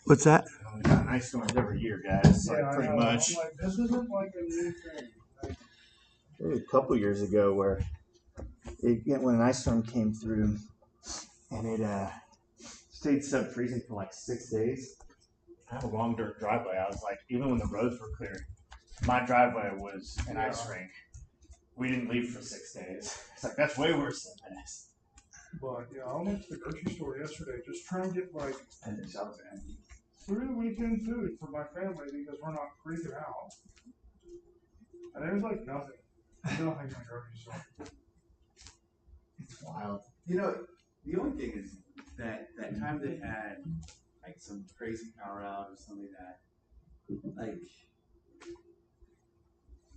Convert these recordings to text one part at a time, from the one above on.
What's that? We got ice storms every year, guys. Yeah, Like, pretty much. I'm like, this isn't like a new thing. Like, Maybe a couple years ago, where when an ice storm came through, and it stayed sub-freezing for like 6 days. I have a long dirt driveway. I was like, even when the roads were clear, my driveway was an ice rink. We didn't leave for 6 days. It's like, that's way worse than this. but yeah, I went to the grocery store yesterday just trying to get like And the shelves are empty. through weekend food for my family because we're not freaking out. And there's like nothing in the grocery store. It's wild. You know, the only thing is that time they had like some crazy power out or something like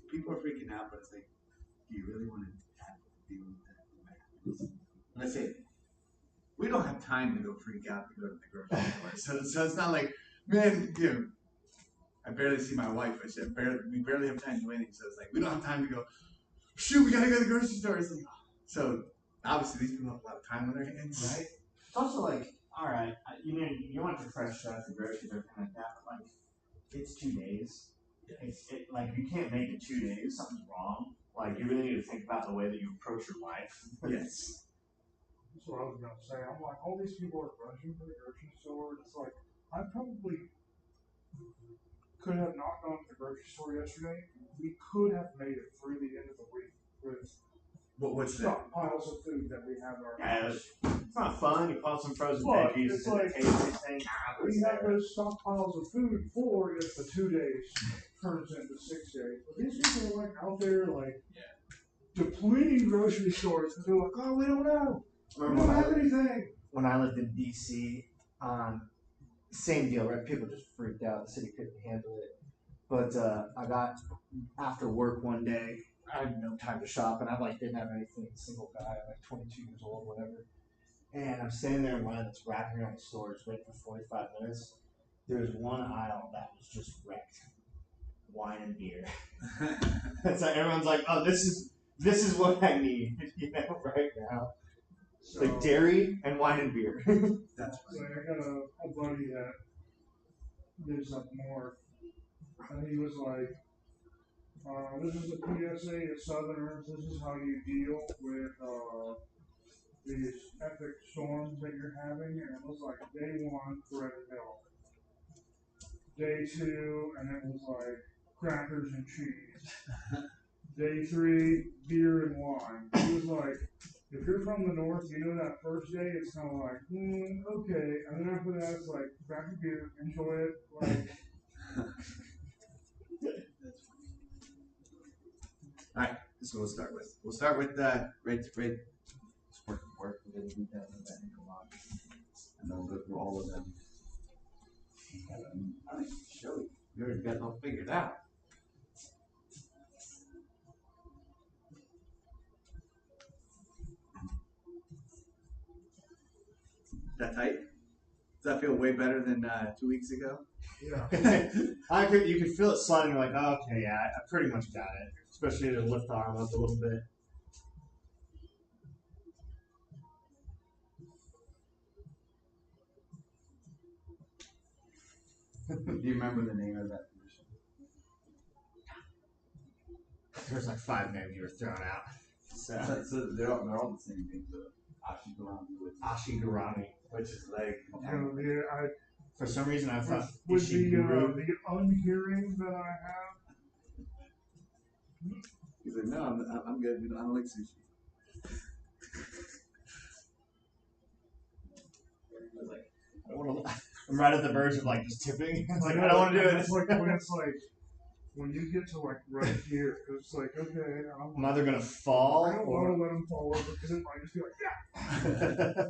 people are freaking out, but it's like, do you really want to have to deal with that? Let's say we don't have time to go freak out to go to the grocery store. So it's not like, man, you know, I barely see my wife. We barely have time to do anything. So it's like we don't have time to go. Shoot, we gotta go to the grocery store. It's like, so obviously these people have a lot of time on their hands, Right? It's also like, all right, you want your fresh stuff, the groceries, everything like that, but like, it's 2 days. Like, if you can't make it 2 days, something's wrong. Like, you really need to think about the way that you approach your life. Yes. That's what I was gonna say. I'm like, all these people are rushing to the grocery store. It's like, I probably could have not gone to the grocery store yesterday. We could have made it through the end of the week with What's that? stockpiles of food that we have in our Yeah, house. it's not fun. You pull some frozen Look, veggies, it's and like, the thing. we have those stockpiles of food for if the 2 days turns into 6 days. But these people are like out there like depleting grocery stores because they're like, oh, we don't know. We don't have anything. When I lived in D.C., same deal, right? People just freaked out. The city couldn't handle it. But I got after work one day. I had no time to shop, and I didn't have anything. Single guy, I'm like 22 years old, whatever. And I'm standing there in line that's wrapping around the store, just waiting for 45 minutes. There's one aisle that was just wrecked. Wine and beer. It's like everyone's like, oh, this is what I need, right now. So, Like dairy and wine and beer. That's so I got a buddy that lives up north, and he was like, this is a PSA to Southerners. This is how you deal with these epic storms that you're having. And it was like day 1, bread and milk. Day 2, and it was like crackers and cheese. Day 3, beer and wine. He was like, if you're from the north, you know that first day it's kind of like, okay. And then after that, it's like, crack a beer, enjoy it. Like, all right. This is what we'll start with. We'll start with rate sport work. We're going to do that in that a lot, and then we'll go through all of them. I like to show you. You already got it all figured out. Is that tight? Does that feel way better than 2 weeks ago? yeah. You could feel it sliding. You're like, oh, okay, yeah, I pretty much got it. Especially to lift the arm up a little bit. Do you remember the name of that position? There's like 5 names you were throwing out. So they're all the same thing. Ashigurami, which is like, Yeah, for some reason I thought with the Ishiguro. unhearing that I have. He's like, no, I'm good. I don't like sushi. I was like, I want to. I'm right at the verge of like just tipping. Like, know, I don't want to do it. It's like when it's like when you get to like right here, it's like, okay, I'm either gonna fall I don't or. want to let him fall over because it might just be like, yeah.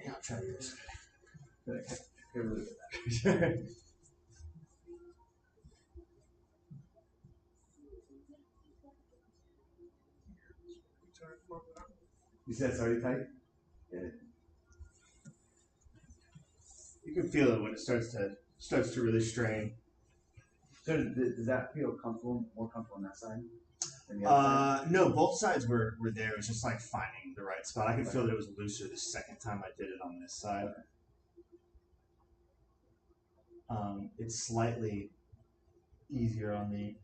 Yeah, I'll try yours. You said it's already tight? Yeah. You can feel it when it starts to really strain. So does that feel more comfortable on that side than the other side? No, both sides were there. It was just like finding the right spot. I could feel that it was looser the second time I did it on this side. It's slightly easier on this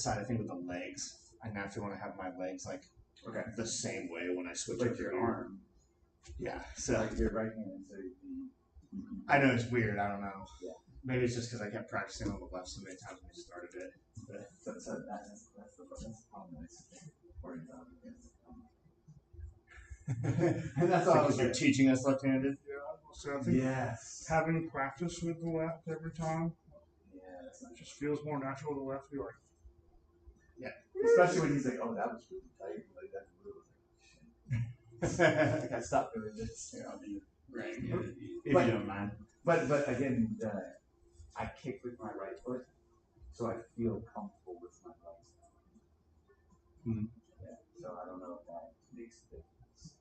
side. I think with the legs. I naturally want to have my legs like the same way when I switch like over your here. arm. Yeah, so Like your right hand. So I know it's weird. I don't know. Yeah. Maybe it's just because I kept practicing on the left so many times when I started it. But so that's the problem. and that's all because you're teaching us left-handed. So I think Yes. having practice with the left every time Yes. it just feels more natural with the left. You're like, Especially when he's like, "Oh, that was really tight." Like that's really. Like I stopped doing this. I'll be right if you But- don't mind. But again, I kick with my right foot, so I feel comfortable with my right side. Mhm. Yeah. So I don't know if that makes a difference.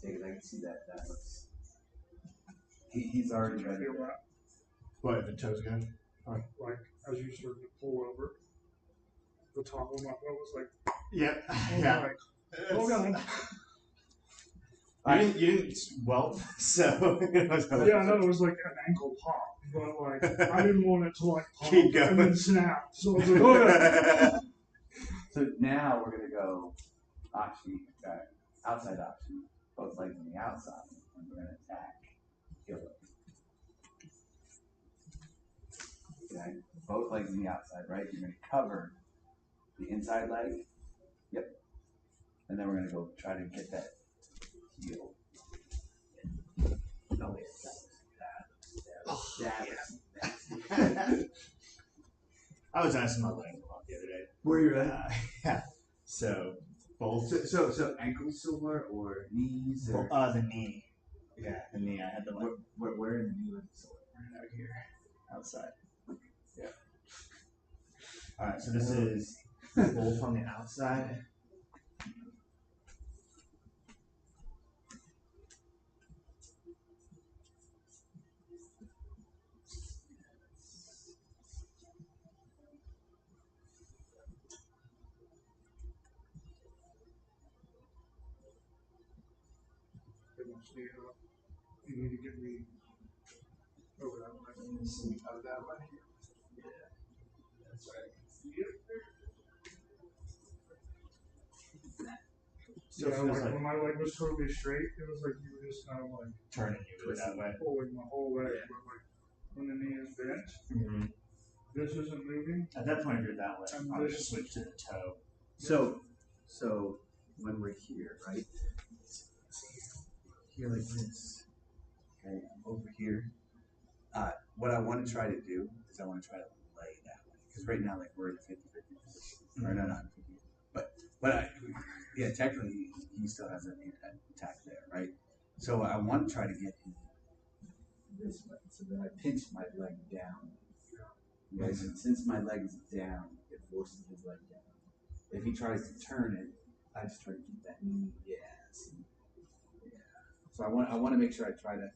Yeah, 'cause I can see that looks. He's already did you ready. feel that? What, the toes good? Like as you started to pull over, the top of my foot was like, Yep. oh, Yeah. like, oh god. You didn't welt, so Yeah, I know it was like an ankle pop, but like I didn't want it to like pop Keep going. and then snap. So I was like, oh god. So now we're gonna go outside option, both legs on the outside, and we're gonna attack heel hook. Okay, both legs on the outside, right? You're gonna cover the inside leg. Yep. And then we're gonna go try to get that heel. Oh yeah, I was asking my leg a lot the other day. Where you're at? Yeah. So both. So ankles sore or knees or The knee. Yeah, the knee. I had to like where in the knee was it sore? right out here, outside. Yeah. All right. So this is both on the outside. You need to get me over that way. Out of that way. Yeah. That's right. Still Yeah, feels like like when my leg was totally straight, it was like you were just kind of like turning you that way. pulling my whole leg, Yeah. but like when the knee is bent, Mm-hmm. this isn't moving. At that point, if you're that way, And I'll this- just switch to the toe. So when we're here, right? Here like this. Okay, I'm over here. What I want to try to do is I want to try to lay that way. Because right now, like we're in a 50-50 position. Or no, not 50. But yeah, technically he still has an attack there, right? So I want to try to get him this way. So then I pinch my leg down. Okay, so since my leg is down, it forces his leg down. If he tries to turn it, I just try to keep that knee. Yes. Yeah. So I want to make sure I try to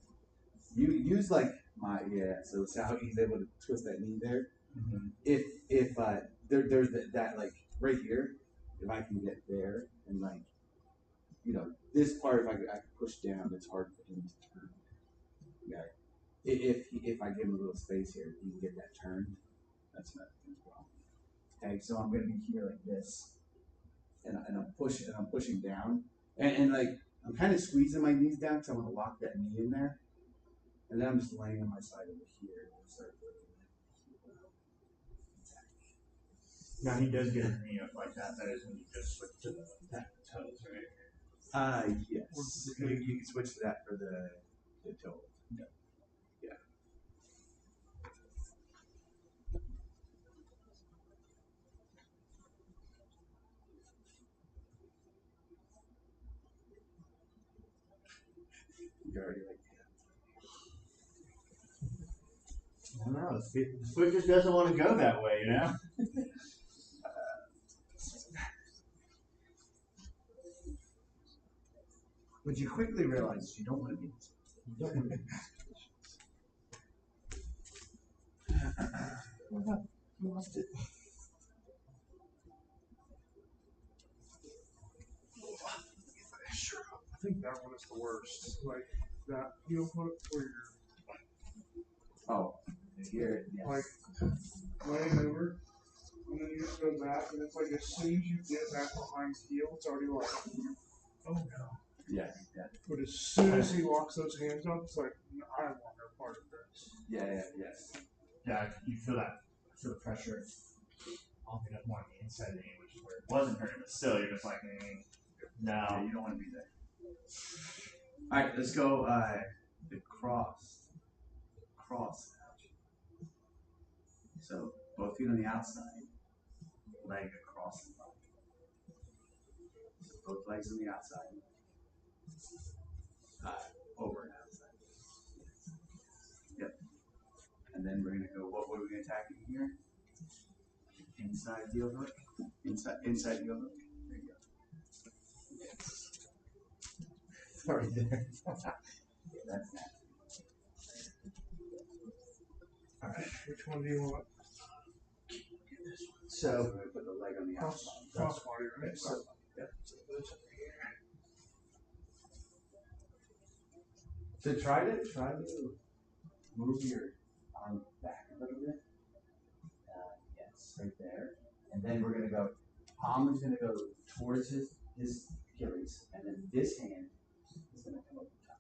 use like my So see how he's able to twist that knee there. Mm-hmm. If there's that like right here, if I can get there and like this part, if I could push down, it's hard for him to turn. Okay. If I give him a little space here, he can get that turn. That's not as well. Okay, so I'm gonna be here like this, and I'm pushing down, and like I'm kind of squeezing my knees down because I want to lock that knee in there, and then I'm just laying on my side over here and start working. Now he does get his knee up like that. That is when you just switch to the toes, right? Yes. You can switch to that for the toe. Yeah. You're already like I don't know. The foot just doesn't want to go that way, you know? But you quickly realize you don't want to be in this. You don't want to be in this position. I lost it. I think that one is the worst. Like that heel hook where you're Oh, here, yes. like laying over, and then you just go back, and it's like as soon as you get back behind the heel, it's already like, oh no. Yeah, yeah. But as soon as he locks those hands up, it's like, no, I want no part of this. Yeah, yes. Yeah, you feel that. Feel the pressure. I'll get up more on the inside of the knee, which is where it wasn't hurting, but still, you're just like, no. Yeah, you don't want to be there. All right, let's go. The cross. So both feet on the outside, leg across the body. So both legs on the outside, over and outside. Yep. And then we're gonna go. What are we gonna attack in here? Inside heel hook. Inside heel hook. There you go. Yes. Right there. Yeah, that's that. All right, which one do you want? So we're gonna put the leg on the outside. Crossbody, right? So, yep. So try to move your arm back a little bit. Yes, right there. And then we're gonna go. Palm is gonna go towards his Achilles, and then this hand is gonna come over top.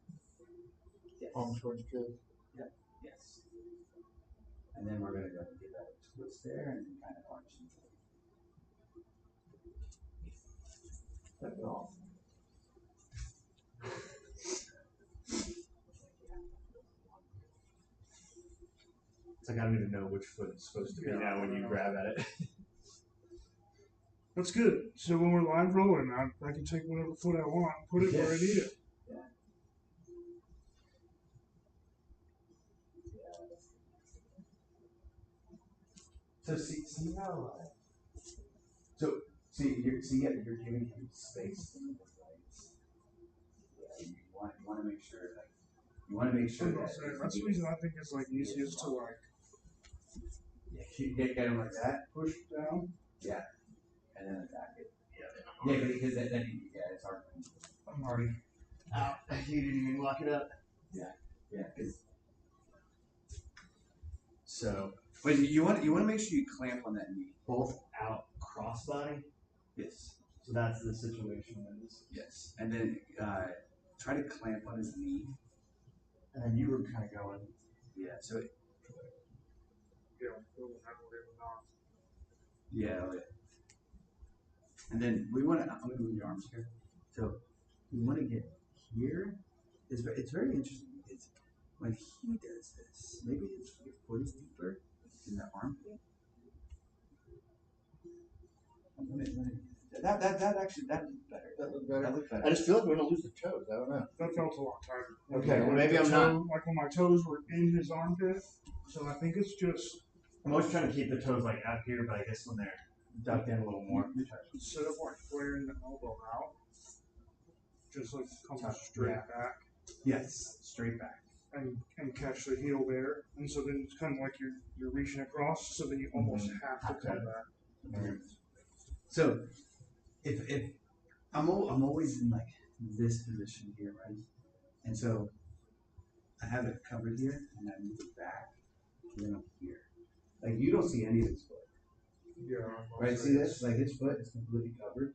Yes. Palm towards Achilles. Yep. Yes. And then we're gonna go give that a twist there, and kind of arch into it. That's all. It's like I don't even know which foot it's supposed to be now when you grab at it. That's good. So when we're live rolling, I can take whatever foot I want and put it where I need it. Yeah. So see how you're giving him space in his legs. Yeah, you want to make sure that That's the reason I think it's like easiest to like get him like that, push down. yeah, and then attack it. Yeah, because then it's hard. I'm already out. You didn't even lock it up. Yeah, So but you want to make sure you clamp on that knee. both out crossbody. Yes. So that's the situation. Yes, and then try to clamp on his knee. And then you were kind of going. Yeah. So Yeah. yeah. And then I'm gonna move your arms here. So we want to get here. It's very interesting because when he does this, maybe your foot is deeper in the armpit. That looks better. That looked better. That looks better. I just feel like we're gonna lose the toes. I don't know. That felt a lot tighter. Okay, well maybe I'm not. Like when my toes were in his armpit, so I think it's just I'm always trying to keep the toes like out here, but I guess when they're ducked in a little more. instead of like flaring the elbow out, just like come straight back Yes, straight back. and catch the heel there, and so then it's kind of like you're reaching across, so then you almost have to come back. So if I'm always in like this position here, right? And so I have it covered here, and I move it back, and then I'm here. Like you don't see any of his foot, Yeah. right? See this? Like his foot is completely covered,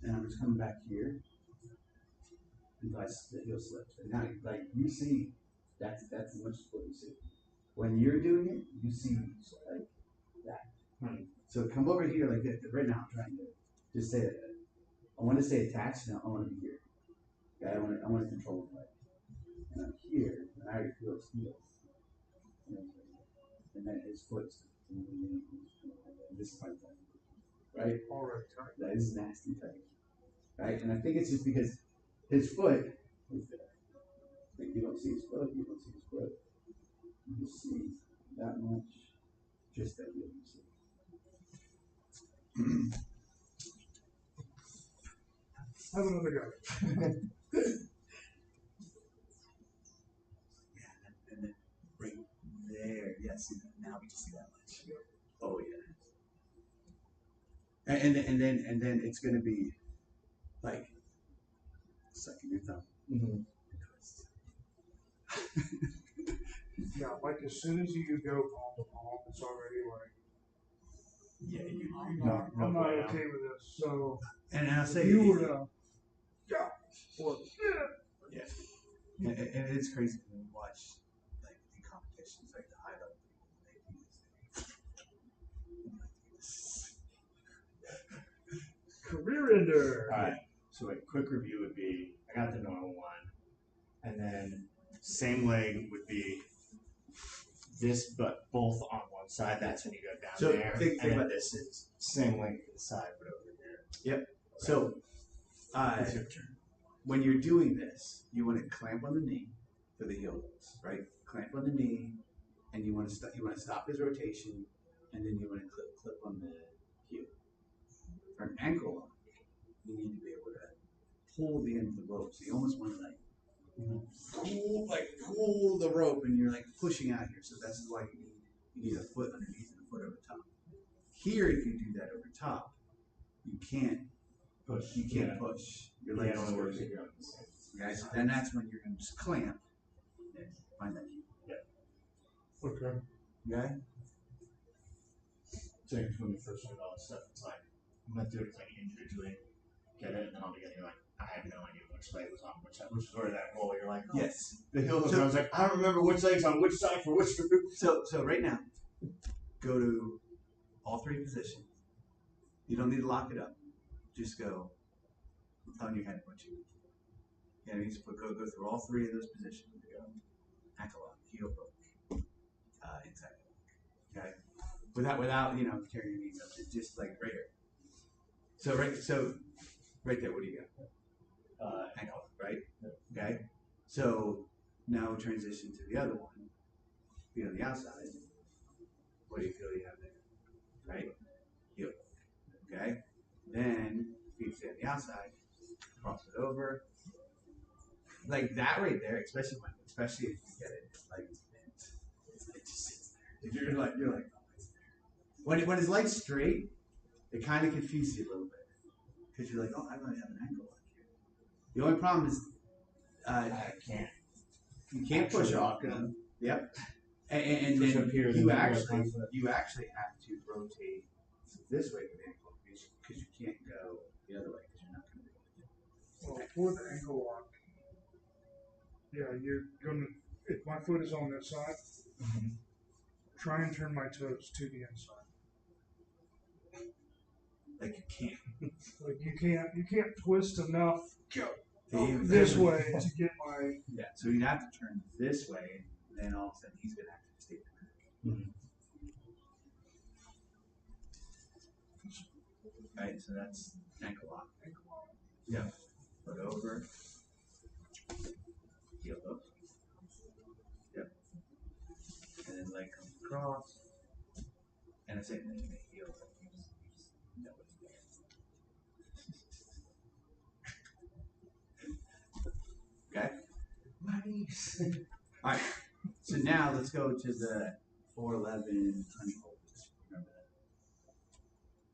and I'm just coming back here until the heel slips. And now, like you see, that's as much as what you see. When you're doing it, you see like that. So come over here like this. Right now, I'm trying to just say it. I want to stay attached. Now I want to be here. Okay, I want to control the leg. And I'm here, and I already feel his heel. And then his foot's. This is my tight, right? Already tight. That is nasty tight, right? And I think it's just because his foot is there. Like you don't see his foot. You don't see his foot. You just see that much. Just that you see. Have another go. and then right there. Yes, now we can see that much. Oh yeah. And then it's gonna be like sucking your thumb. Mm-hmm. Yeah, like as soon as you go palm to palm, it's already like, Yeah, I'm No, not, no I'm not bueno. okay with this. So and I'll say if you were to, or yeah, and it's crazy when you watch like the competitions, like the high level people, they do this. career ender. All right. So a quick review would be I got the normal one, and then same leg would be this, but both on one side. That's when you go down So there. think and then about this is same leg to the side, but over here. Yep. So It's your turn. when you're doing this, you want to clamp on the knee for the heel hooks, right? Clamp on the knee, and you want to stop his rotation, and then you want to clip on the heel. For an ankle lock, you need to be able to pull the end of the rope. So you almost want to pull the rope, and you're like pushing out here. So that's why you need a foot underneath and a foot over top. Here, if you do that over top, you can't push. You can't push. Your legs only works if you're on the same. Okay, so then that's when you're going to just clamp and find that key. Yeah. Okay. Okay? So when you first learn all this stuff, it's like I'm gonna do it like individually, get it, and then all together you're like, I have no idea which leg was on which side, which is where that roll. You're like, oh, Yes. the heel hook. I was like, I don't remember which leg's on which side for which group. So right now, go to all three positions. You don't need to lock it up. Just go on your head what you need. Yeah, you just go through all three of those positions. You go ankle lock, heel hook, inside hook. Okay? Without tearing your knees up. It's just like right here. So right there, what do you got? Ankle lock, right? Okay? So now we transition to the other one. Feet on the outside. What do you feel you have there? Right? Heel. Okay? Then feet stay on the outside. Cross it over. Like that right there, especially if you get it like it just sits there. You're like, oh, it's there. When his leg's straight, it kind of confuses you a little bit because you're like, oh, I might have an ankle lock here. The only problem is I can't. you can't push off. Yep. And Push then up here, you then actually have to rotate this way with the ankle because you can't go the other way because you're not going to be able to do it. Well, for the ankle lock, yeah, you're gonna. If my foot is on this side, try and turn my toes to the inside. Like you can't. Like you can't twist enough Go. this way to get my. Yeah, so you'd have to turn this way, and then all of a sudden he's going to have to stay there. Right, so that's ankle lock. Yeah. Foot over. Heel hook. Yep. And then leg comes across. And I say then the heel hook. You know what's there. Okay? My knees. Alright. So now let's go to the 411 honey hole position. Remember that?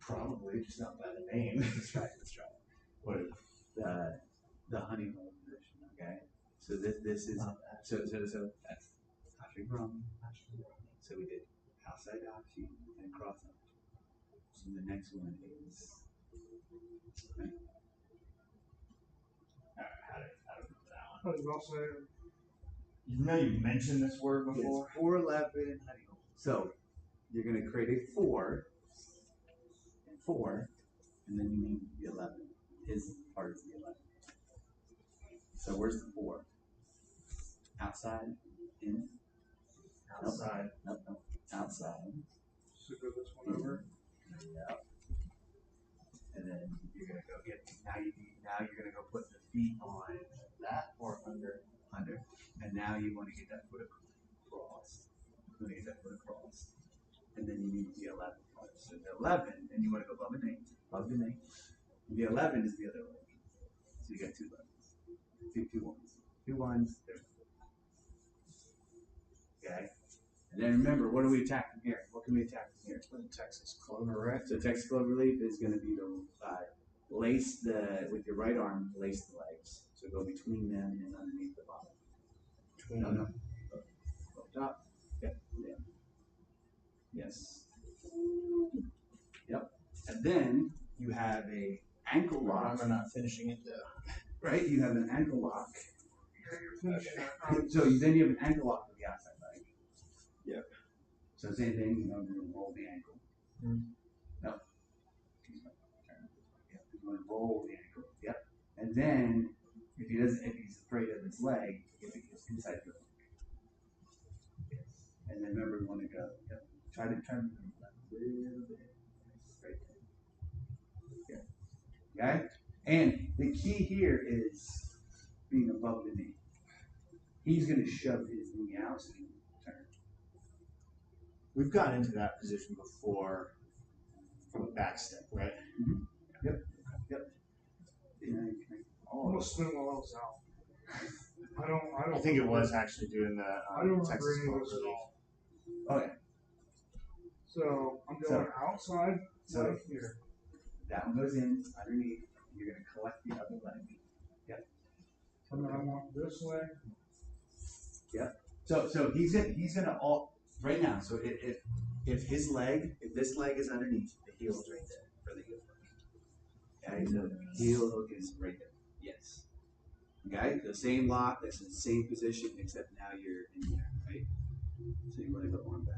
Probably, just not by the name. Let's try it. What is it? The honey hole position, okay? So this is so that's Patrick Rum. So we did outside option and cross option. So the next one is right. How to remember that one? How do you all say? You know you mentioned this word before. It's 411 honey hole. So you're gonna create a 4 and 4, and then you need the 11. His part is the 11. So where's the 4? Outside, in, Outside. nope. Outside. So go this one over. Yep. And then you're gonna go get now you're gonna go put the feet on that or under, and now you want to get that foot across. You want to get that foot across, and then you need the 11 part. So the 11, and you want to go above the knee. The 11 is the other leg. So you got 2 levels. Two ones. Two ones. There's okay. And then remember, what do we attack from here? What can we attack from here? The Texas Clover, right? So Texas clover leaf is going to be the lace with your right arm, lace the legs. So go between them and underneath the bottom. No. Up top. Yep. Yeah. Yes. Yep. And then you have a ankle lock. I'm not finishing it though. Right? You have an ankle lock. Okay. So then you have an ankle lock with the outside leg. Yep. So same thing, you know, you roll the ankle. No. You want to roll the ankle. Yep. And then if he's afraid of his leg, you have to get inside the leg. Yes. And then remember, we want to go. Yep. Try to move that a little bit. Right there. Yeah. Okay. And the key here is being above the knee. He's going to shove his knee out so he can turn. We've gotten into that position before from a back step, right? Mm-hmm. Yep. Yeah, Almost spin while I was out. I think it was actually doing the I don't remember Texas any of Clover this at leaf. all. Okay. So I'm going outside So right here. that one goes in underneath. You're going to collect the other leg. Yep. And then I want this leg. Yep. So he's gonna all right now. So if this leg is underneath, the heel is right there for the heel hook. Okay. So the heel hook is right there. Yes. Okay. The same lock. That's in the same position except now you're in there, right? So you want to go on back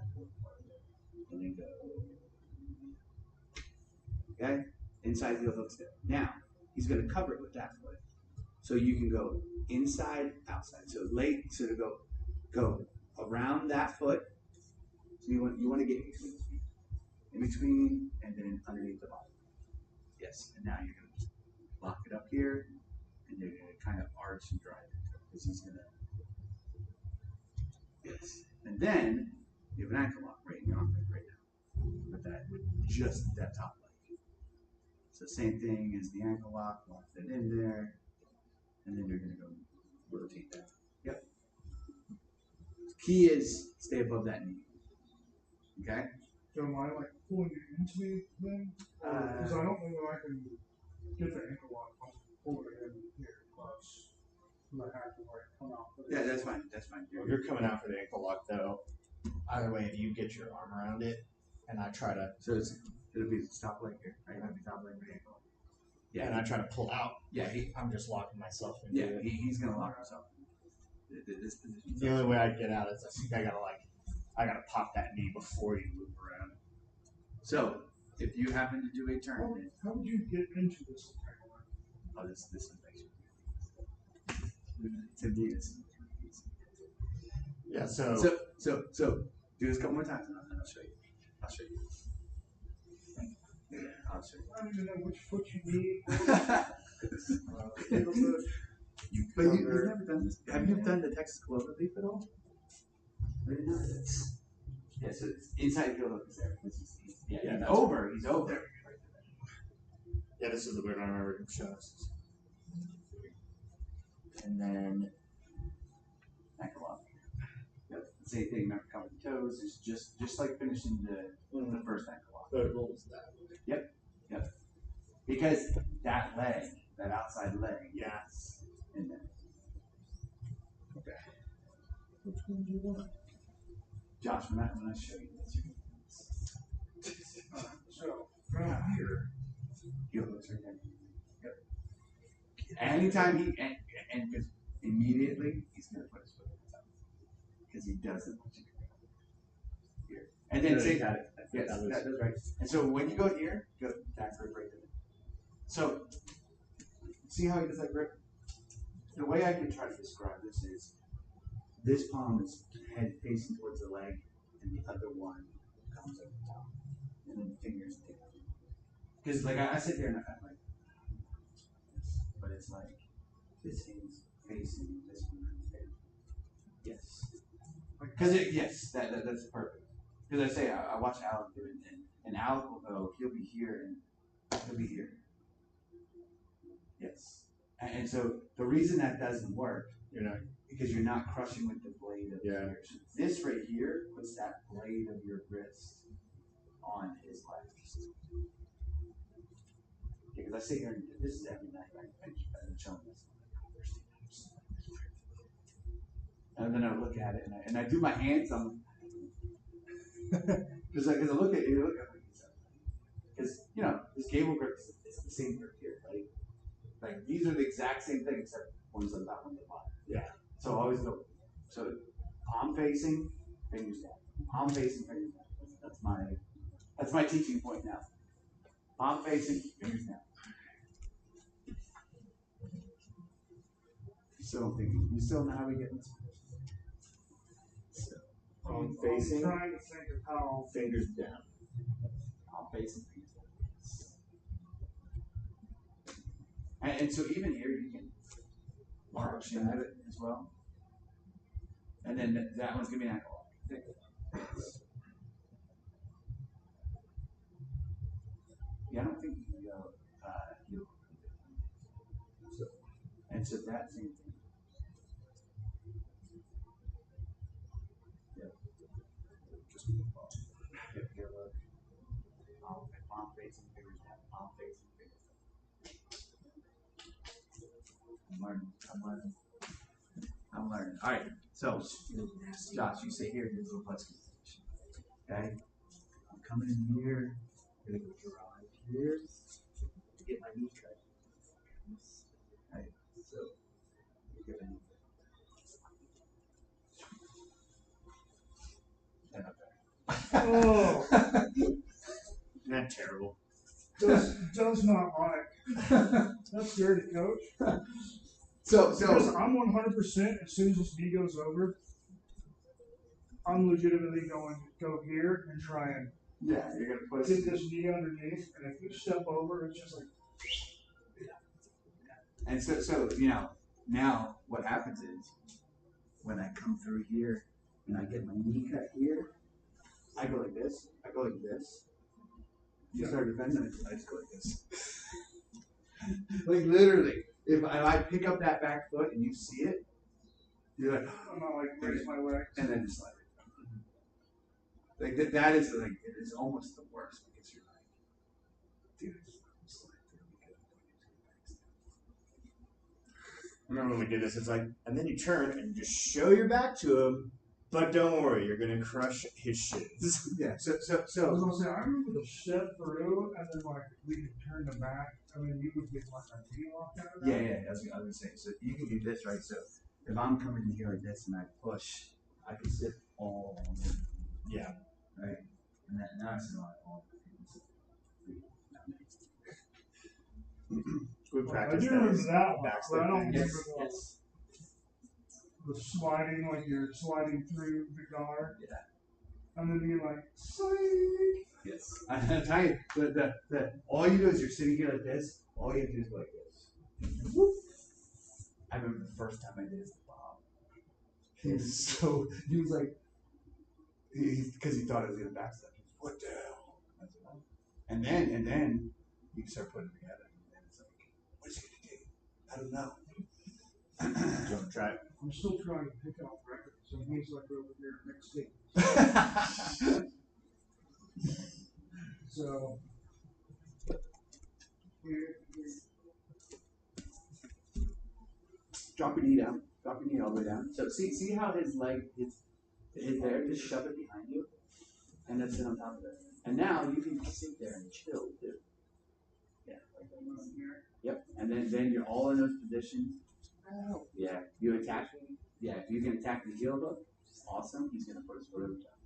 and then go. Okay. Inside heel hook step. Now he's going to cover it with that foot. So you can go inside, outside. So to go around that foot. So you want to get in between and then underneath the bottom. Yes. And now you're going to lock it up here, and you're going to kind of arch and drive it because he's going to. Yes. And then you have an ankle lock right in your armpit right now. With just that top leg. So same thing as the ankle lock. Lock it in there. And then you're going to go rotate that. Yep. Key is stay above that knee. Okay? So am I like pulling it into me then? Because I don't know if I can get the ankle lock. I'm pulling it in here close. I have to like come out. Yeah, that's fine. That's fine. If you're coming out for the ankle lock though, either way, if you get your arm around it, and I try to, So it'll be top leg here. Right? It'll be top leg right ankle. Yeah. and I try to pull out, Yeah. I'm just locking myself into it. He's gonna lock himself. This position. The only way I get out is I think I gotta pop that knee before you move around. So if you happen to do a tournament, How would you get into this entanglement? oh, this information. To me, this. Yeah. So So do this a couple more times, and I'll show you. I'll show you. Yeah, I'll show you. I don't even know which foot you need. But you've never done this. Have you done the Texas clover leaf at all? I didn't know this. Yeah, so it's inside heel hook is there. He's over. He's over. There. yeah, this is the word I remember him showing us. And then Ankle lock. Yep. Same thing. Remember, cover the toes. It's just like finishing the first ankle lock. but it rolls that way. Yep. Because that leg, that outside leg, yes, in there. Okay. Which one do you want? Josh, when I show you this, you're gonna So, from here, heel hooks right there. Yep. Anytime and because immediately he's gonna put his foot on top because he doesn't want you to go here. And then say that. Yes, that's right. And so when you go here, go back grip right there. So see how he does that grip? The way I can try to describe this is this palm is head facing towards the leg, and the other one comes over the top, and then the fingers take out. Because like I sit there and I'm like, but it's like this hand's facing this one. Yes. Because that's perfect. Because I say I watch Alec do it, and Alec will go, he'll be here and he'll be here. Yes. And so the reason that doesn't work, because you're not crushing with the blade of your wrist. This right here puts that blade of your wrist on his leg. Because I sit here and this is every night. I've been showing this. And then I look at it and I do my hands. I'm because I look at you, because this gable grip is the same grip here, right? Like these are the exact same thing except one's on top, one's on the bottom. Yeah. So I always go. So palm facing, fingers down. Palm facing, fingers down. That's my teaching point now. Palm facing, fingers down. You still know how we get in this position? Palm facing. I'm trying to think of how. Fingers down. Palm facing, fingers down. And so even here you can march at it as well. And then that one's gonna be an ankle lock. Yeah, I don't think you can go heel. And so that same thing. Yep. Just palm facing, fingers down. Palm facing, fingers down. I'm learning. All right. So, Josh, you sit here and do a little plexus position. Okay. I'm coming in here. I'm gonna go drive here to get my knee cut. Right. So, you're gonna and up there. Oh, Isn't that terrible? does not like. That's dirty, coach. So Because I'm 100%. As soon as this knee goes over, I'm legitimately going to go here and try and yeah, you're gonna push get this knee underneath, and if you step over, it's just like. And so now what happens is when I come through here and I get my knee cut here, I go like this. You start defending, I just go like this. Like literally, if I pick up that back foot and you see it, you're like, I'm not like raise my legs. and then just like that is like it is almost the worst because you're like, dude, I just slide through because I remember when we did this, it's like, and then you turn and just show your back to him, but don't worry, you're going to crush his shins. yeah. So I was gonna say, I remember the step through, and then like we could turn the back, and then you would get like a knee lock out of that. yeah. I was gonna say, so you can do this, right? So if I'm coming in here like this and I push, I can sit all on it. Yeah. Right? And now I sit on all We I practiced do remember those that one, back but I don't step remember things. Yes. the sliding, like you're sliding through the guard. Yeah. And then you're like, slide. Yes. I tell you, the all you do is you're sitting here like this. All you have to do is go like this. Whoop. I remember the first time I did this with Bob. He was like, because he thought I was gonna backstep. What the hell? And then you start putting it together, and then it's like, what is he gonna do? I don't know. Do you want to try it? I'm still trying to pick out records, and he's like over here next to So, Drop your knee down. Drop your knee all the way down. So see how his leg is there? Just shove it behind you, and then sit on top of it. And now you can sit there and chill too. Yeah. Yep. And then you're all in those positions. Yeah. You attack. Yeah. If you can attack the heel hook, awesome. He's gonna put his foot over top.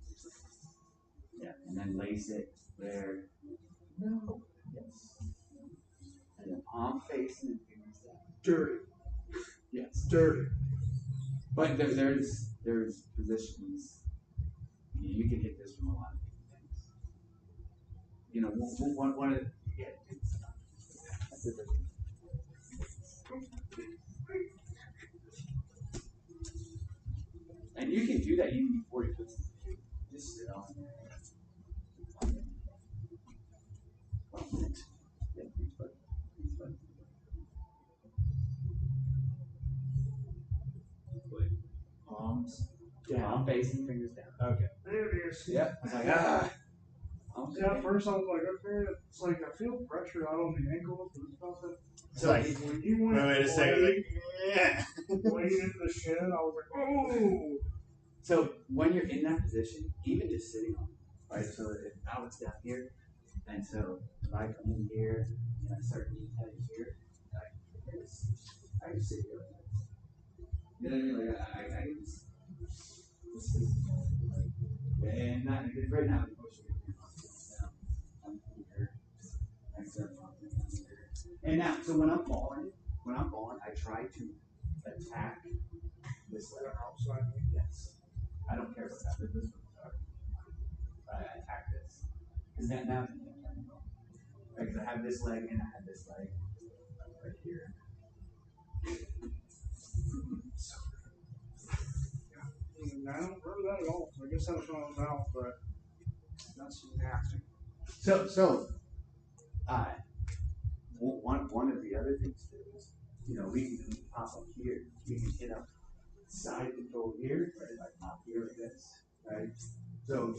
Yeah. And then lace it there. No. Yes. And then palm facing and fingers down. dirty. Yes. Dirty. But there's positions. You can hit this from a lot of different things. One of the that's it. And you can do that even before you put something. Just sit on there. palms down. Palm facing, fingers down. Okay. There it is. Yep. I was like, ah. Okay. Yeah, at first I was like, okay, it's like I feel pressure out on the ankles, but it's not that. So like, When you went wait a second. Like, yeah. way into the shed, I was like, oh. So when you're in that position, even just sitting on it, right? So if Alex down here, and so if I come in here and I start knee heading here, I can sit here like this. You know what I mean? Like I can just this is like, and not right now I'm pushing it down. I'm here. I start walking down here. And now, so when I'm falling, I try to attack this leg outside. Yes. I don't care what happens. This one's I attack this. Because now it's right? Because I have this leg and I have this leg right here. I don't remember that at all. So I guess that was when I was out, but that's nasty. So, one of the other things too is, we can pop up here. We can hit up side control here, right? Like pop here like this, right? So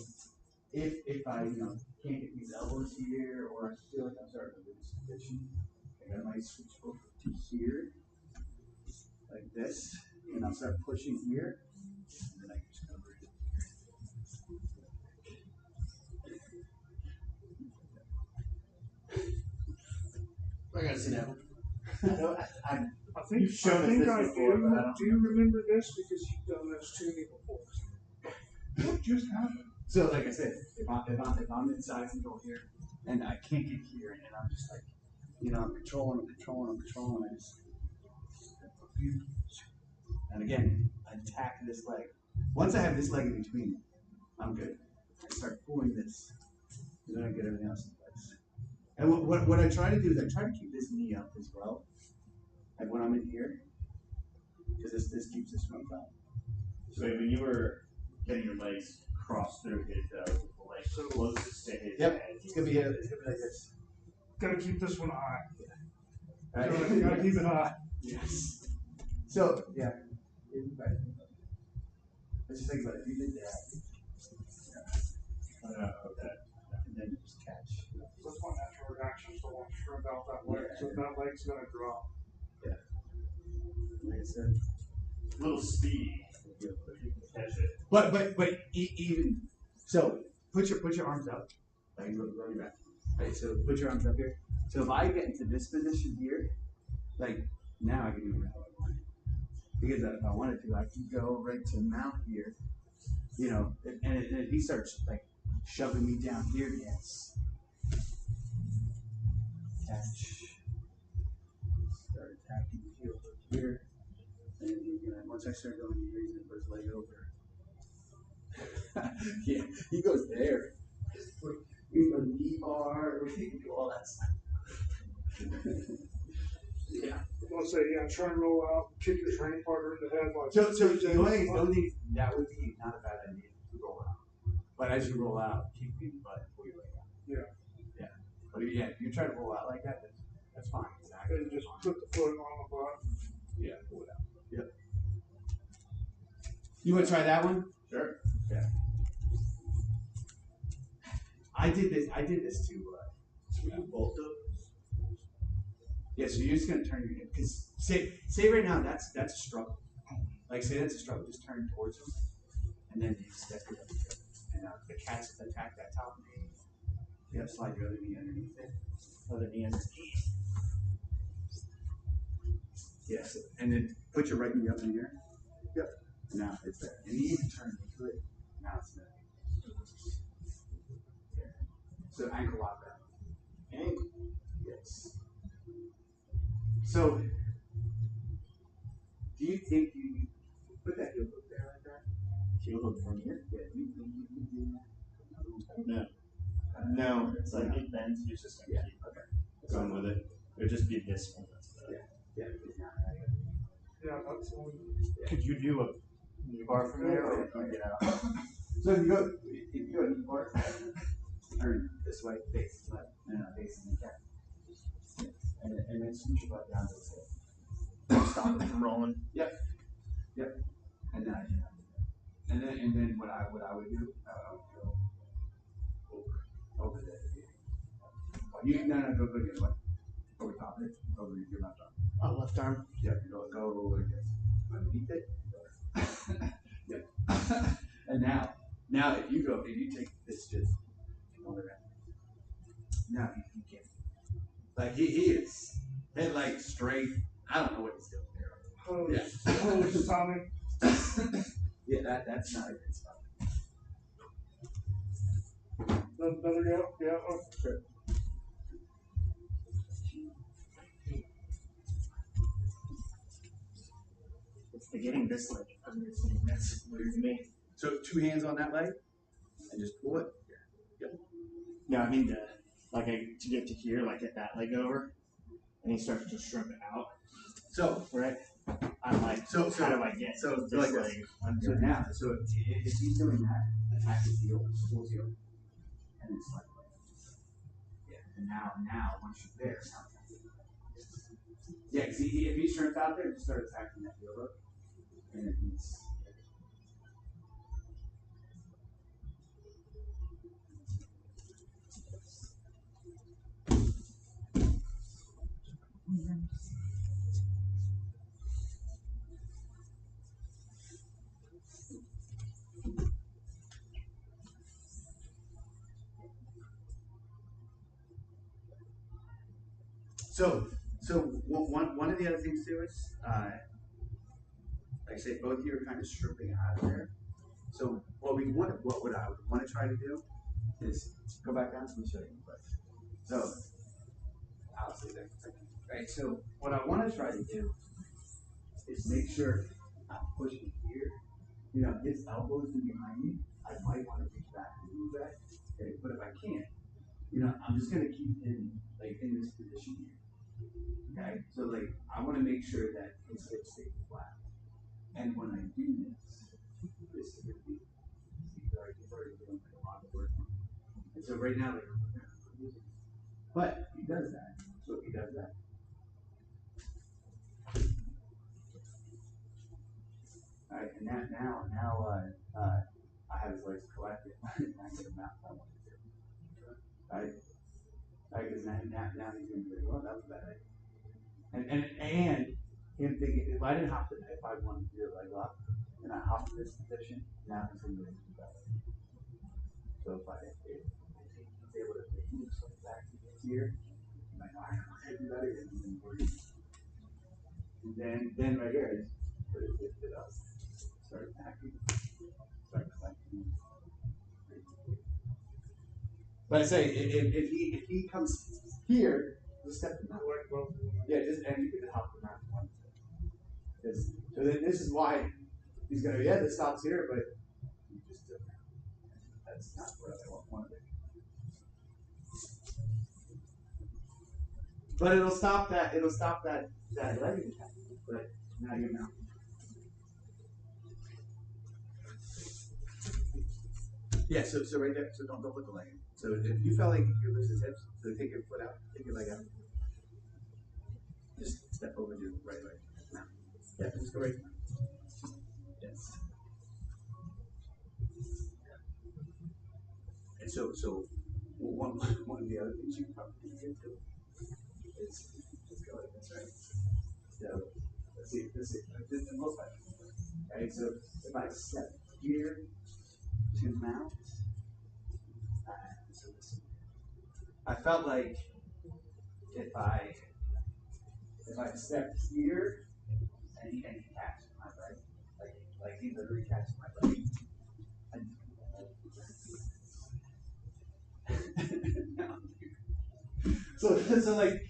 if I can't get these elbows here, or I feel like I'm starting to lose position, I might switch over to here, like this, and I'll start pushing here, and then I can just cover it. I gotta sit down. I think You've shown us I this before, do. but I don't Do you remember this because you've done this to me before? What just happened? So, like I said, if I'm in side control here, and I can't get here, and I'm just like, I'm controlling, I just, and again, attack this leg. Once I have this leg in between, I'm good. I start pulling this, and then I get everything else in place. And what I try to do is I try to keep this knee up as well, like when I'm in here, because this keeps this one up. So when you were getting your legs crossed through his the legs so closest to his Yep. head, It's gonna be like this. Gotta keep this one high. Right? Gotta keep it high. Yes. So yeah. Let's just think about it. If you did that, okay. and then you just catch. That's my natural reaction, so I want to shrimp out that leg. So that leg's gonna drop. Yeah. Like I said. A little speedy. Catch it. But even so, put your arms up. Like roll your back. Right. So put your arms up here. So if I get into this position here, like now I can do whatever I want. Because if I wanted to, I can go right to mount here. And if he starts like shoving me down here, yes. Catch. Start attacking the heel over here. And once I start going here, he's gonna put his leg over. Yeah, he goes there. We go knee bar, we can do all that stuff. Yeah. I'm gonna say, try and roll out, kick your training partner in the head. Like, So the only thing that would be not a bad idea to roll out. But as you roll out, keep your butt before you lay down. Yeah. Yeah. But if you try to roll out like that, that's fine. Exactly. And just put the foot on the butt. Yeah, pull it out. Yep. You want to try that one? Sure. Yeah. I did this to both of them. Yeah, so you're just gonna turn your head because say right now that's a struggle. Like say that's a struggle, just turn towards them, and then you step your other foot, and the cats attack that top knee. Yeah, slide your other knee underneath it. Other knee underneath. Yes, and then put your right knee up in here. Yep. Now it's there, and you even turn into it. Now it's there. Yeah. So ankle lock down. Ankle. Yes. So, do you think you put that heel hook there like that? Heel hook from here? Yeah, do you think you can do that? No. It's like it bends, you're just gonna keep going with it. It would just be this one. Yeah. Yeah, that's one. Could you do a knee bar from there or can you get out? So if you go knee bar, turn this way, face left, and facing the cat. And then switch your butt down to the hip. Stop it from rolling. Yep. And now you have and then what I would do, I would go over there. Go the other way. Over top it, over your left arm. Left arm. Yeah, go like this. Underneath it. Yeah. And now if you take this just all around. Now he can't. Like he is head like straight. I don't know what he's doing there. Holy stomach. Yeah, that's not a good spot. Another go? Yeah, oh, sure. It's the getting this leg. That's weird to me. So 2 hands on that leg and just pull it. Yep. No, I mean to get to here, like get that leg over, and he starts to shrimp it out. So Right. I'm like, so how do I get this like leg this. under? So now, if he's doing that, attack his heel, full heel, and then slide away. Yeah. And now once you're there, now attack it. Yeah, because if he shrimps out there, just start attacking that heel hook, and then he's. So one of the other things too is, like I say, both of you are kind of stripping out of there. So what I would want to try to do is go back down. Let me show you. So I'll stay there for a second. Right. So what I want to try to do is make sure I'm pushing here. You know, his elbows are behind me. I might want to reach back and move that. Okay, but if I can't, you know, I'm just gonna keep him like in this position here. Okay, so like I want to make sure that his hips stay flat, and when I do this is gonna be he's already doing like a lot of work. And so right now, like, but he does that. So if he does that. All right, and now I have his legs collected. And I get him out if I want to do. Right? Because now he's gonna be like, well, that was a bad idea. And him thinking if I wanted to do it like that, and I hop in this position, now he's gonna be able to do that. So if he's able to move something back to here, I'm like, all right, I can do that again. And then right here, I just put it lift it up, start attacking, start collecting. But I say if he comes here, just step him out. Yeah, and you can help him out. So then this is why he's gonna this stops here, but you just that's not what I want to do. But it'll stop that leg attack. But now you know. Yeah, so right there, so don't put the leg in. So if you felt like you lose his hips, so take your foot out, take your leg out. Just step over to your right leg. Now. Yeah, just go right now. Yes. And so one of the other things you can probably get to is just go like this, right? So let's see, this most likely. Okay, so if I step here to mount, so this, I felt like if I stepped here and he catches my leg, like he literally catches my leg.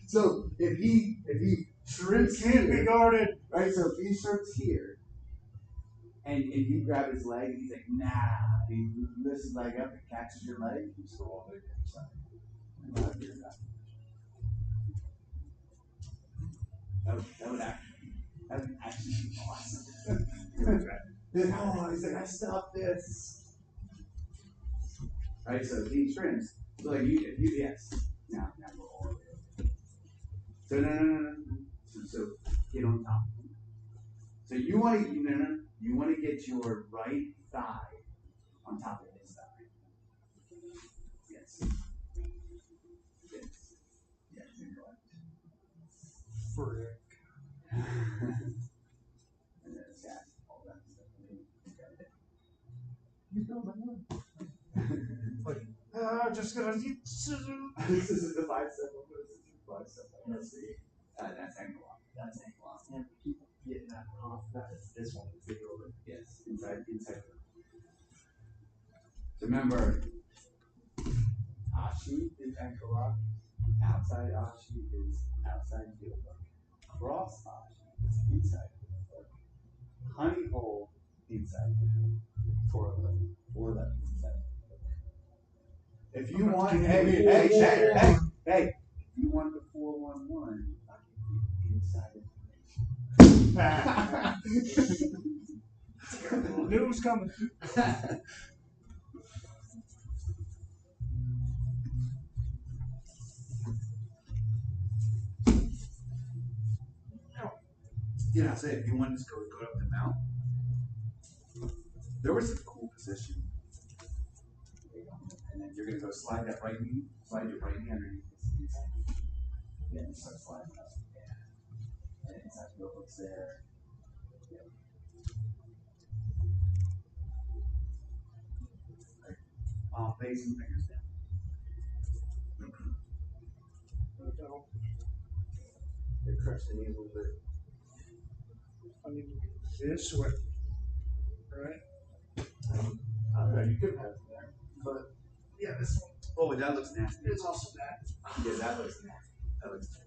So if he shrimps can't be guarded. right? So if he shrimps here and you grab his leg and he's like, nah, he lifts his leg up and catches your leg, you still all the way to the side. That would actually be awesome. Oh, he's like, I stopped this. Right, so he shrimps. So like if you yes. Now go all the way over. So no. So get on top. So you want to you want to get your right thigh on top of his thigh. Yes. Yes. Yes, you're correct. Frick. And then sat, all that stuff. You know my name. Just gonna need This is the bicep. This is the bicep. Let's see. That's ankle lock. That's ankle lock. And keep getting that off. That's this one. Yes, inside. So remember, Ashi is ankle lock. Outside Ashi is outside heel hook. Cross Ashi is inside heel hook. Honey hole inside heel hook. 411 inside. If you want, hey, if you want the 411, I can be inside. Knew it was coming. Yeah, say if you want to just go up the mount. There was a cool position. And then you're gonna go slide your right knee underneath this inside. Yeah, and start sliding up. Yeah. And inside heel hooks there. Yeah. Right. Face and fingers down. You're crushing these a little bit. I mean, this way. Right? You could have it there. But Yeah, this one. Oh, that looks nasty. It's also that. Yeah, that looks nasty. That looks nasty.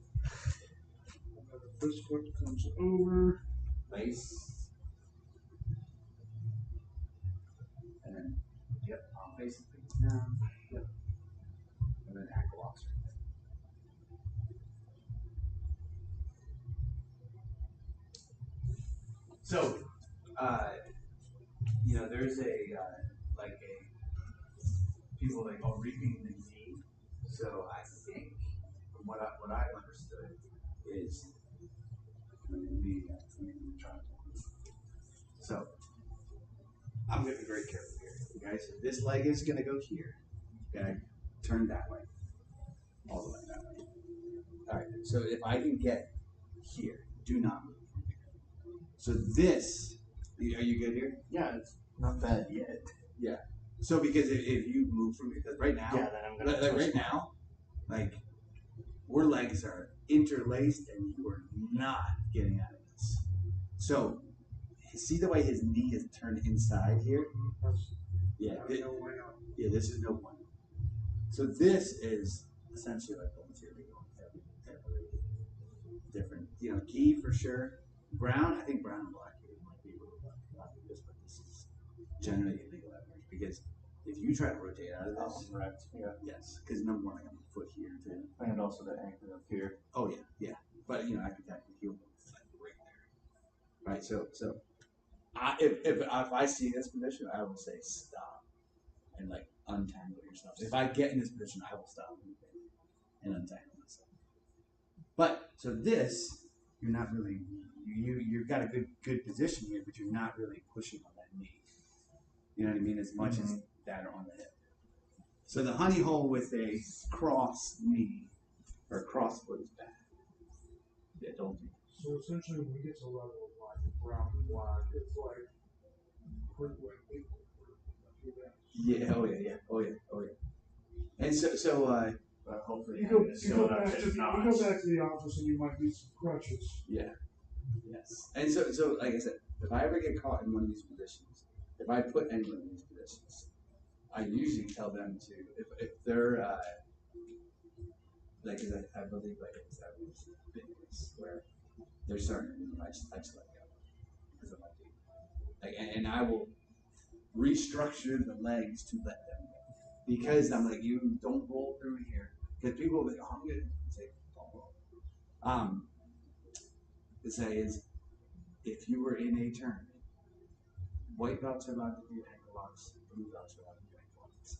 This foot comes over. Face. And then, yep, face and fingers down. Yep. And then ankle locks right there. So, there's people like reaping the knee. So I think from what I've understood is so I'm gonna be very careful here. Okay, so this leg is gonna go here. Okay, turn that way. All the way that way. Alright, so if I can get here, do not move from here. So this, are you good here? yeah, it's not bad yet. Yeah. So because if you move from, because right now, Yeah, then I'm gonna like right now, like our legs are interlaced and you are not getting out of this. So see the way his knee is turned inside here? Yeah. No way out. Yeah, this is no point. So this is essentially like going to every different, key for sure. Brown, I think brown and black here might be a little black this, but this is generally illegal at work because if you try to rotate out of this, Correct. Yeah. yes, because number one, I got my foot here too. And also the ankle up here. Oh yeah. But I can technically heel like right there. Right. So if I see this position, I will say stop and like untangle yourself. If I get in this position, I will stop and untangle myself. But so this, you're not really you've got a good position here, but you're not really pushing on that knee. You know what I mean? As much as that or on the hip. So the honey hole with a cross knee or cross foot is bad. Yeah, don't do that. So essentially, when we get to the level of like brown and black, it's like quick way people. Yeah, oh yeah. And so But hopefully You go back to the office and you might need some crutches. yeah. Yes. And so like I said, if I ever get caught in one of these positions, if I put anyone in these positions, I usually tell them to if they're I believe it's that fitness where they're starting to move, I just let go because I'm like and I will restructure the legs to let them go because I'm like you don't roll through here because people will be like, oh, I'm good. Say don't roll. To say is if you were in a tournament, white belts are allowed to do ankle locks, blue belts are allowed to do ankle locks.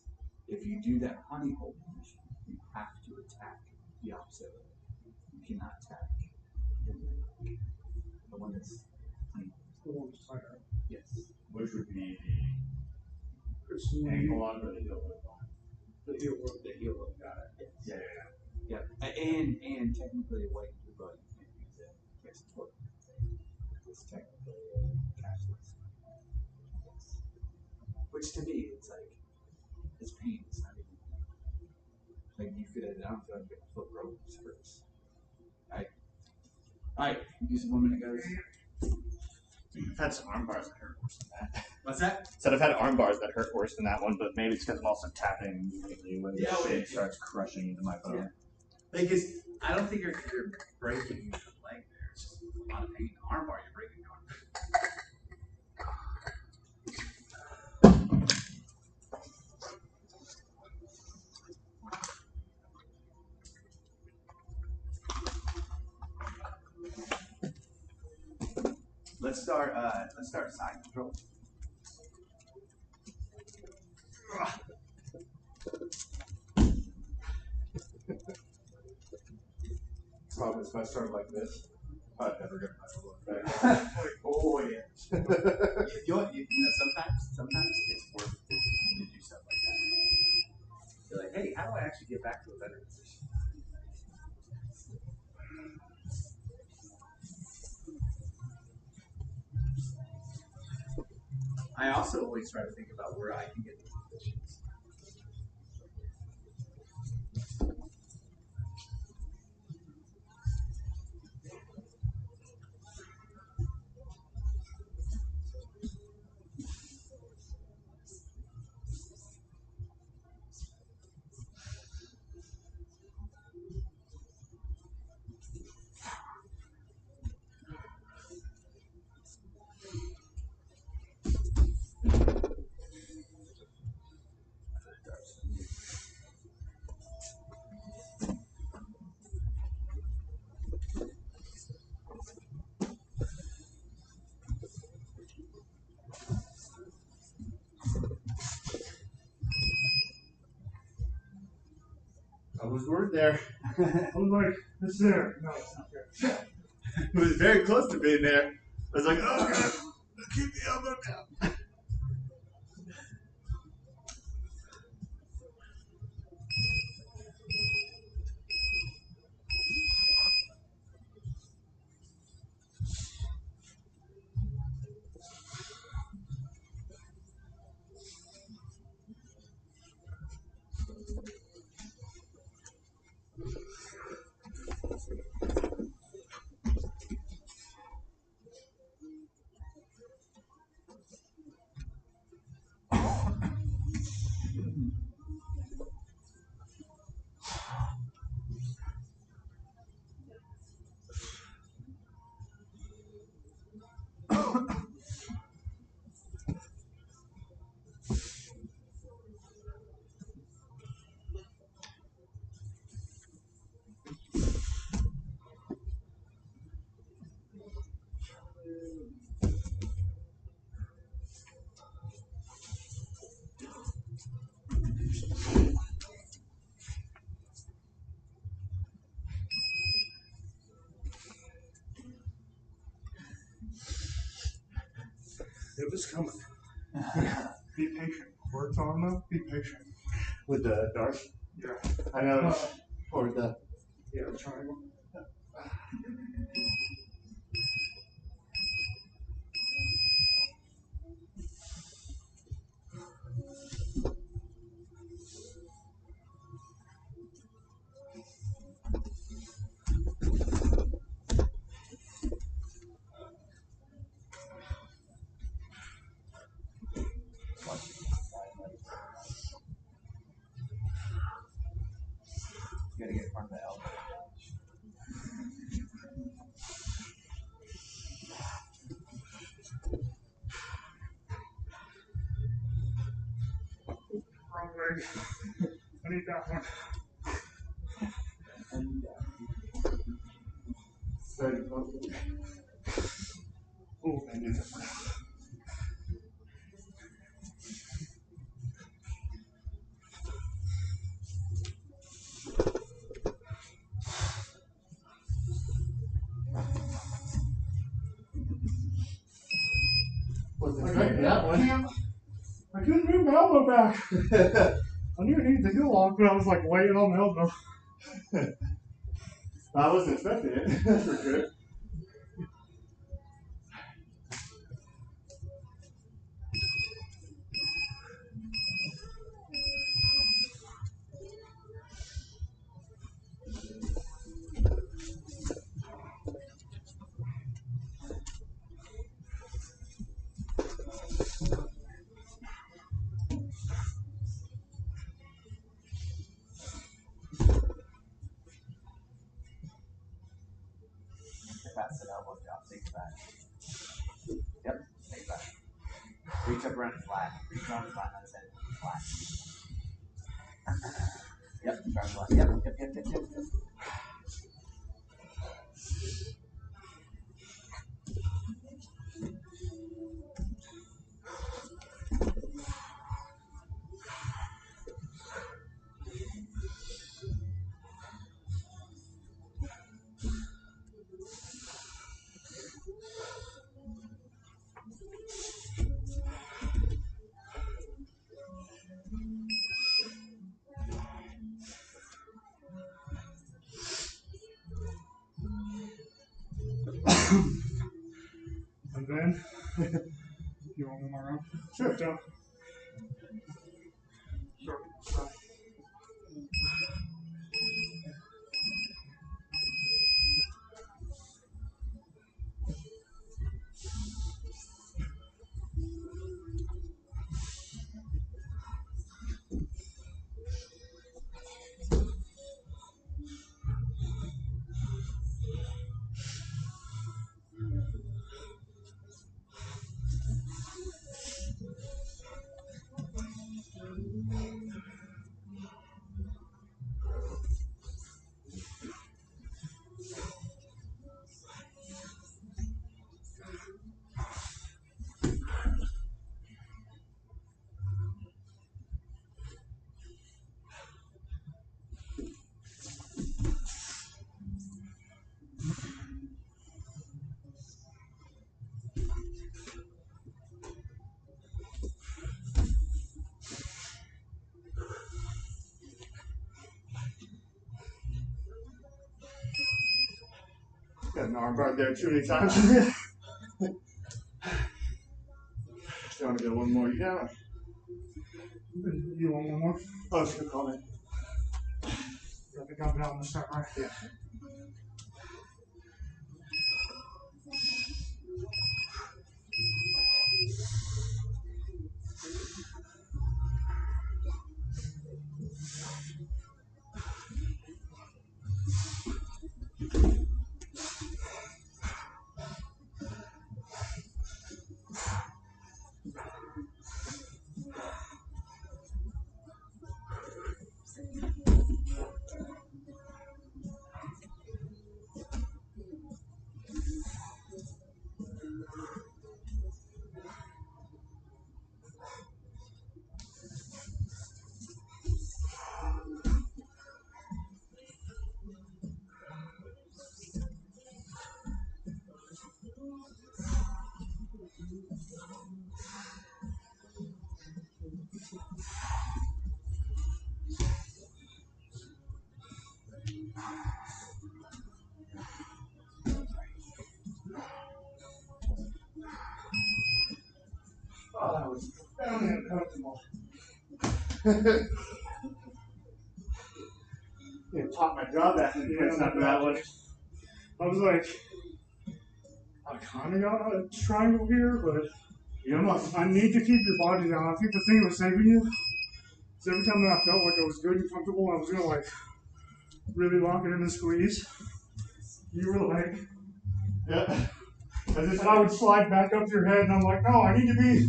If you do that honey hole position, you have to attack the opposite way. You cannot attack the one that's honey hole. The one that's higher. Yes. Which would be It's the ankle lock or the heel hook lock? the heel hook. The heel hook, got it. Yeah. Yeah. And technically, what you do, but you can't use it against torque. It's technically cashless. Which to me, it's like, it's pain. It's not even, like, you feel it. I don't feel like your foot broke. It hurts. Alright, do some 1 minute goes. I've had some arm bars that hurt worse than that. What's that? Said I've had arm bars that hurt worse than that one, but maybe it's because I'm also tapping immediately when the Yeah, shit starts crushing into my bone. Yeah. Like, I don't think you're breaking the leg there. It's just a lot of pain. The arm bar, you're breaking the arm. Let's start side control. Problem is, if I start like this, I'd never get my look back. Oh yeah. you know, sometimes it's worth it to do stuff like that. You're like, hey, how do I actually get back to a better position? I also always try to think about where I can get these positions. I was worried there. I was like, it's there. No, it's not there. It was very close to being there. I was like, oh god, keep the elbow down. It was coming. Be patient. Work on them. Be patient. With the dart? Yeah. I know. Or the. Yeah, triangle. You gotta get in front of the elbow. Wrong leg. I need that one. And Oh, I need that one. Wasn't I expecting that one. I couldn't move my elbow back. I knew it needed to go off, but I was like laying on the elbow. I wasn't expecting it. That's for sure. If that's an elbow drop, take it back. Yep, take it back. Reach up around flat. Reach around flat, that's it. Flat. Yep, try flat. Yep. And then, you want one more round? Sure. Down. Sure. Stop. Got an arm guard there too many times. Just want to get one more. Yeah. You want one more? Oh, it's good comment. I think I'm down this time, right? Yeah. Oh, that was profoundly uncomfortable. Yeah, taught my job back in the after that one. I was like, I kind of got a triangle here, but You almost. I need to keep your body down. I think the thing that was saving you is every time that I felt like I was good and comfortable, I was gonna like really lock it in and squeeze. You were like, Yeah. and I would slide back up to your head, and I'm like, no, I need to be.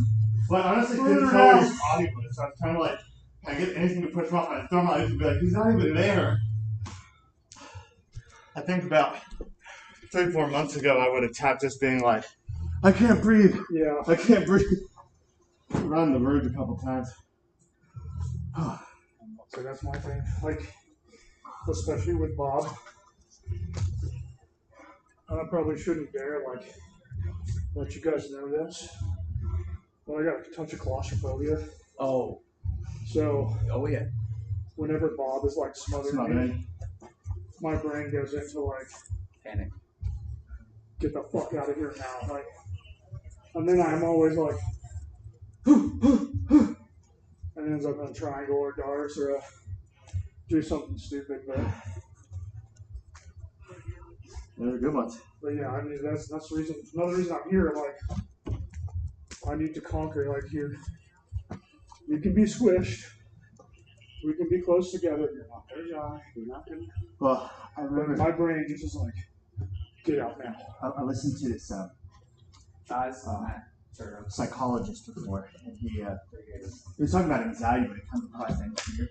But honestly, Further couldn't tell where down. his body was. So I was kind of like, I get anything to push him off, and I throw him out and be like, he's not even there. I think about 3-4 months ago, I would have tapped this being like, I can't breathe. Yeah. I can't breathe. Run the verge a couple times. So that's my thing. Like, especially with Bob. And I probably shouldn't dare, like, let you guys know this. Well, I got a touch of claustrophobia. Oh. So Oh yeah. whenever Bob is like smothering me, my brain goes into like Panic. get the fuck out of here now. Like, and then I'm always like, and it ends up in a triangle or darts or do something stupid. But Those are good ones. But yeah, I mean that's the reason. Another reason I'm here. Like, I need to conquer. Like, you can be squished. We can be close together. You're not gonna die. You're not gonna. Well, I remember My brain just is like, get out now. I listened to this psychologist before, and he was talking about anxiety when it comes to probably things here.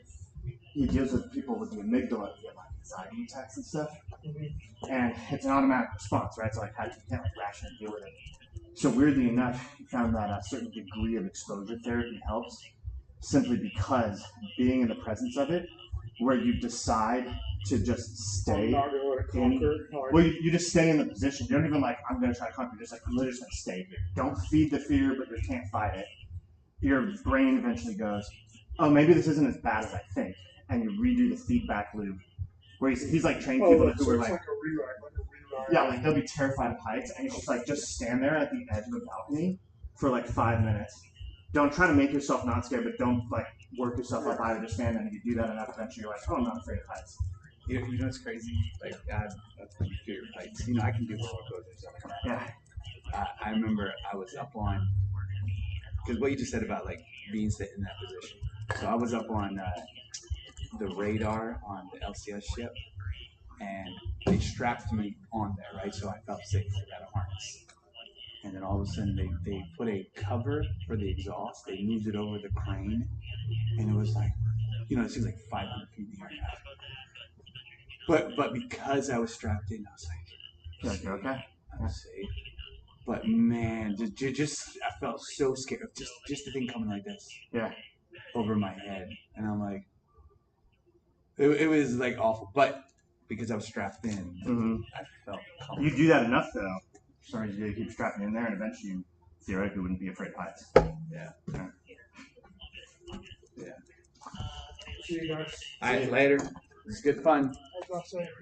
He deals with people with the amygdala who get like anxiety attacks and stuff, and it's an automatic response, right? So like, how you can't like rationally deal with it. So weirdly enough, he found that a certain degree of exposure therapy helps, simply because being in the presence of it, where you decide to just stay well, you just stay in the position. You don't even like, I'm going to try to conquer. You're just like, I'm literally just going to stay here. Don't feed the fear, but you can't fight it. Your brain eventually goes, oh, maybe this isn't as bad as I think. And you redo the feedback loop. Where he's like trained people who are like, a rewrite. yeah, like they'll be terrified of heights, and you just stand there at the edge of a balcony for like 5 minutes. Don't try to make yourself not scared, but don't like work yourself up either. Just stand there, and if you do that enough, eventually you're like, oh, I'm not afraid of heights. You know what's crazy? Like, that's my fear of heights. You know, I can do roller coasters. Yeah. I remember I was up on, because what you just said about like being in that position. So I was up on the radar on the LCS ship, and they strapped me on there, right? So I felt safe. I got a harness. And then all of a sudden they put a cover for the exhaust. They moved it over the crane, and it was like, you know, it seems like 500 feet in the air now. But because I was strapped in, I was like, You're okay. I'm safe. But man, just I felt so scared of just the thing coming like this. Yeah. Over my head, and I'm like, it was like awful. But because I was strapped in, I felt comfortable. You do that enough though. Sorry, you keep strapping in there, and eventually you theoretically wouldn't be afraid of heights. Yeah. See you guys. All right, later. It was good fun. I was about to say.